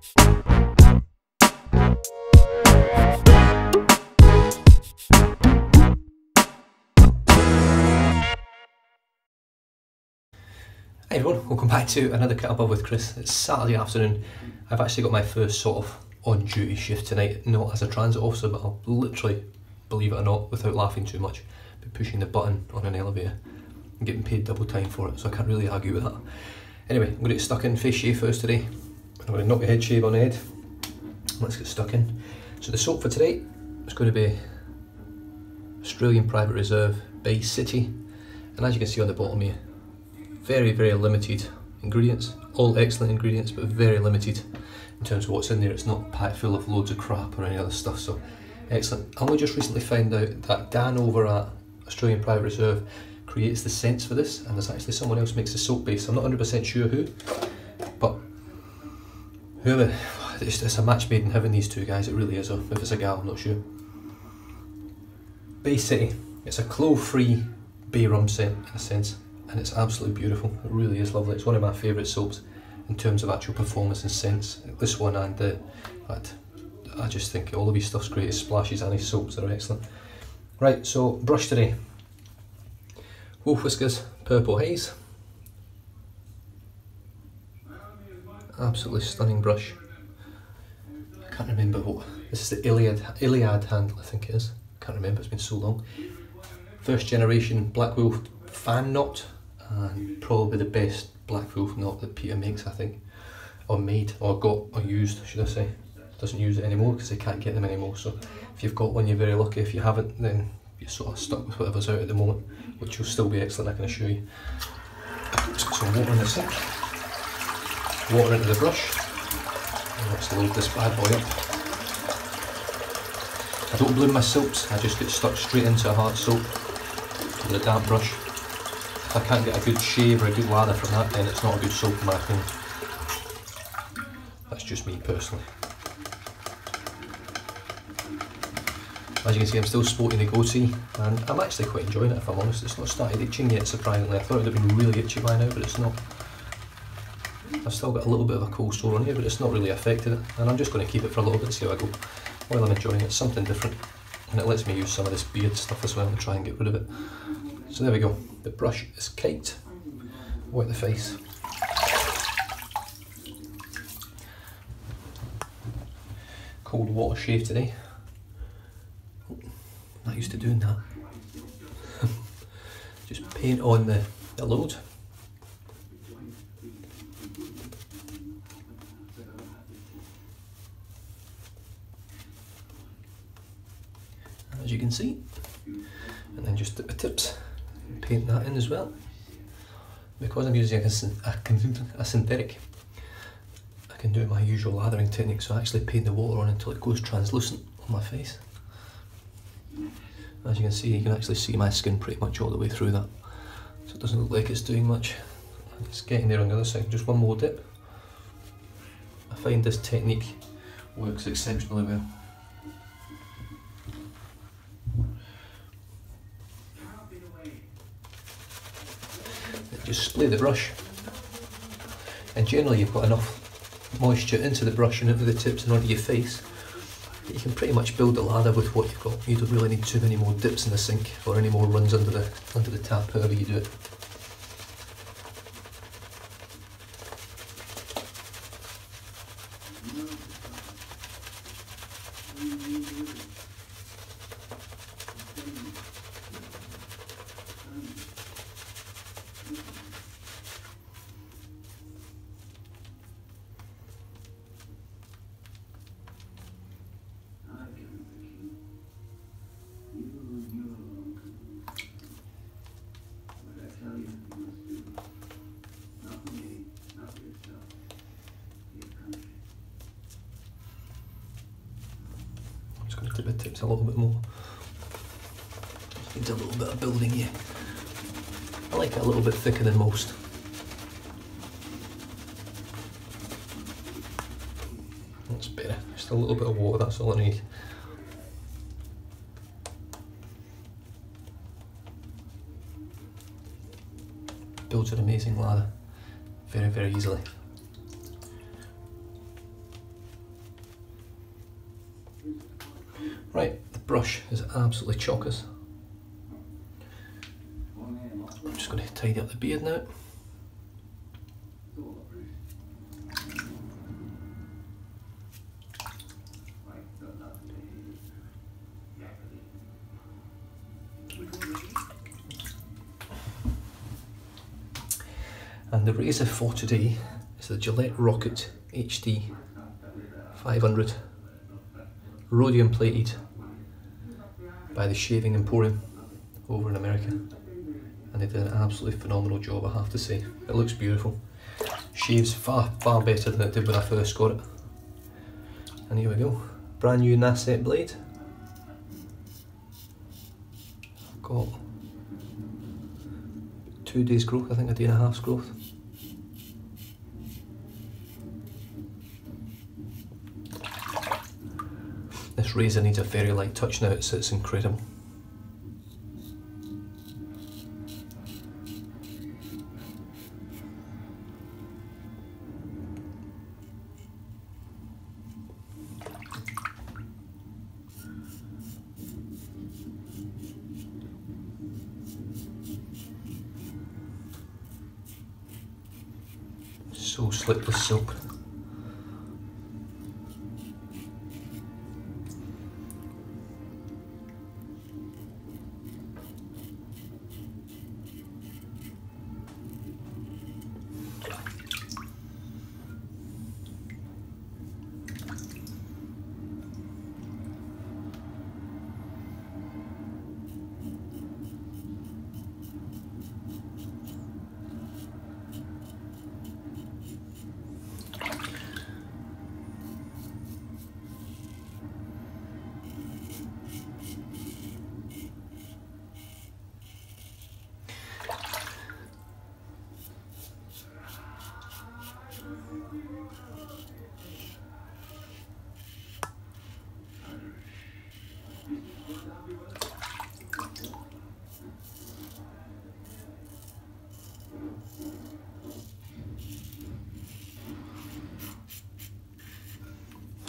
Hey everyone, welcome back to another Kit Above with Chris. It's Saturday afternoon. I've actually got my first sort of on-duty shift tonight, not as a transit officer, but I'll literally, believe it or not, without laughing too much, be pushing the button on an elevator and getting paid double time for it, so I can't really argue with that. Anyway, I'm going to get stuck in, face shave first today. I'm going to knock a head shave on the head. Let's get stuck in. So the soap for today is going to be Australian Private Reserve by City, and as you can see on the bottom here, very, very limited ingredients, all excellent ingredients, but very limited in terms of what's in there. It's not packed full of loads of crap or any other stuff, so excellent. I only just recently found out that Dan over at Australian Private Reserve creates the scents for this, and there's actually someone else makes the soap base. I'm not 100% sure who, but whoever, it's a match made in heaven, these two guys, it really is, or if it's a gal, I'm not sure. Bay City, it's a clove-free bay rum scent in a sense. And it's absolutely beautiful. It really is lovely. It's one of my favourite soaps in terms of actual performance and scents. This one and I just think all of his stuff's great. His splashes and his soaps are excellent. Right, so brush today. Whiskers Purple Haze. Absolutely stunning brush. I can't remember what. This is the Iliad handle, I think it is. I can't remember, it's been so long. First generation Black Wolf fan knot. And probably the best Black Wolf knot that Peter makes, I think, or made, or got, or used, should I say. Doesn't use it anymore because they can't get them anymore, so if you've got one you're very lucky. If you haven't, then you're sort of stuck with whatever's out at the moment, which will still be excellent, I can assure you. Just got some water in the sink, water into the brush, and let's load this bad boy up. I don't bloom my soaps, I just get stuck straight into a hard soap with a damp brush. If I can't get a good shave or a good lather from that, then it's not a good soap in my opinion. That's just me personally. As you can see, I'm still sporting the goatee, and I'm actually quite enjoying it if I'm honest. It's not started itching yet, surprisingly. I thought it would have been really itchy by now, but it's not. I've still got a little bit of a cold sore on here, but it's not really affected it, and I'm just going to keep it for a little bit and see how I go. While I'm enjoying it, it's something different, and it lets me use some of this beard stuff as well and try and get rid of it. So there we go, the brush is caked. Wet the face. Cold water shave today. Oh, not used to doing that. Just paint on the load. As you can see. And then just at the tips. Paint that in as well. Because I'm using a synthetic, I can do my usual lathering technique, so I actually paint the water on until it goes translucent on my face. As you can see, you can actually see my skin pretty much all the way through that, so it doesn't look like it's doing much. It's getting there on the other side. Just one more dip. I find this technique works exceptionally well. Just splay the brush, and generally you've got enough moisture into the brush and into the tips and onto your face that you can pretty much build the lather with what you've got. You don't really need too many more dips in the sink or any more runs under the tap, however you do it. Dip the tips a little bit more. Needs a little bit of building here. I like it a little bit thicker than most. That's better. Just a little bit of water, that's all I need. Builds an amazing lather very, very easily. Right, the brush is absolutely chockers. I'm just going to tidy up the beard now. And the razor for today is the Gillette Rocket HD500, rhodium plated by the Shaving Emporium over in America, and they did an absolutely phenomenal job, I have to say. It looks beautiful, shaves far better than it did when I first got it. And here we go, brand new Nasset blade. I've got 2 days growth, I think a day and a half's growth. This razor needs a very light touch now, it's incredible. So slick with silk.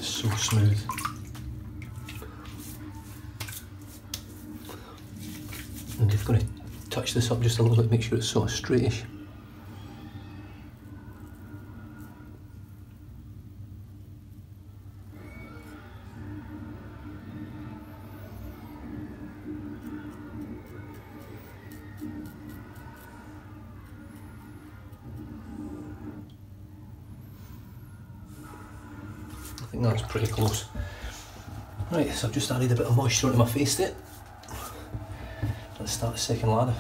So smooth. I'm just going to touch this up just a little bit, make sure it's sort of straightish. I think that's pretty close. Right, so I've just added a bit of moisture onto my face there. Let's start the second lather.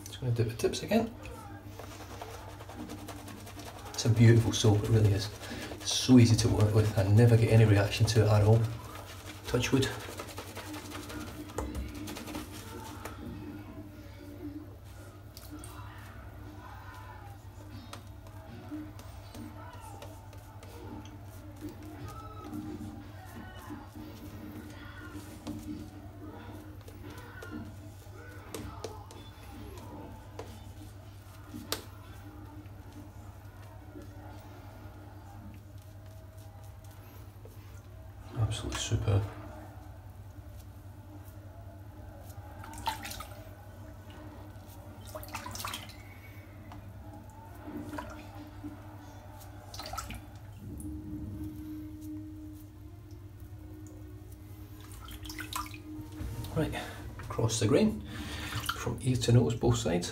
Just going to dip the tips again. It's a beautiful soap, it really is. It's so easy to work with, I never get any reaction to it at all. Touch wood. Absolutely superb. Right, across the grain, from ear to nose, both sides.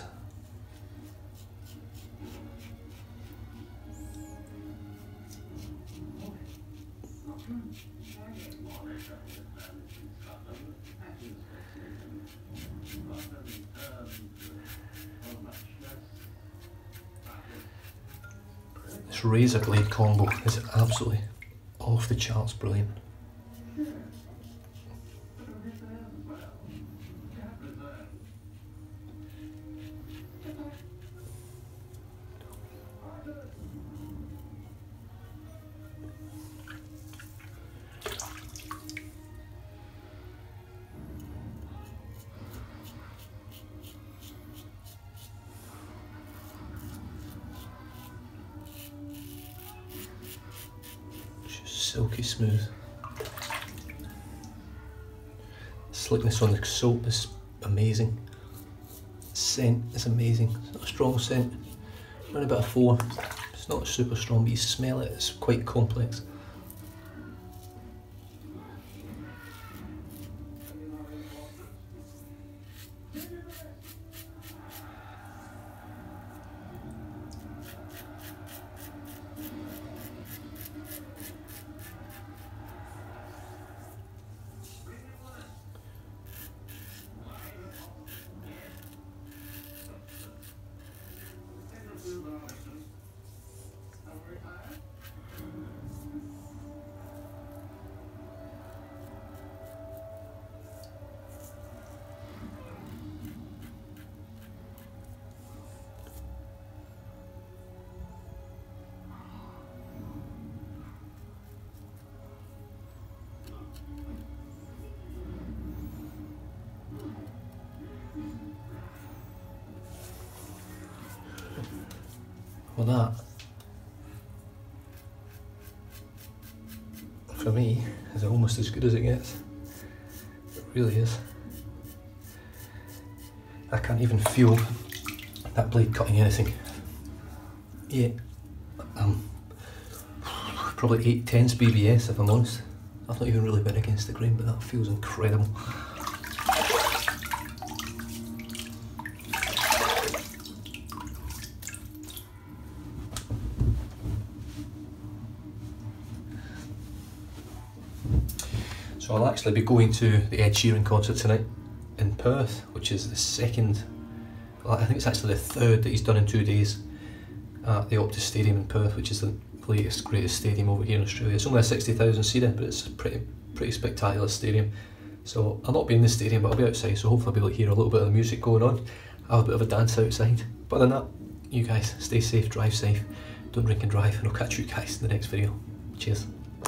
This razor blade combo is absolutely off the charts brilliant. silky smooth. Slickness on the soap is amazing. Scent is amazing. It's not a strong scent. Around about a 4. It's not super strong, but you smell it. It's quite complex. Well, that, for me, is almost as good as it gets. It really is. I can't even feel that blade cutting anything. Yeah, probably 8/10 BBS if I'm honest. I've not even really been against the grain, but that feels incredible. So I'll actually be going to the Ed Sheeran concert tonight in Perth, which is the second, well, I think it's actually the third that he's done in 2 days at the Optus Stadium in Perth, which is the latest, greatest stadium over here in Australia. It's only a 60,000 seater, but it's a pretty spectacular stadium. So I'll not be in the stadium, but I'll be outside, so hopefully I'll be able to hear a little bit of the music going on. I'll have a bit of a dance outside. But other than that, you guys stay safe, drive safe, don't drink and drive, and I'll catch you guys in the next video. Cheers.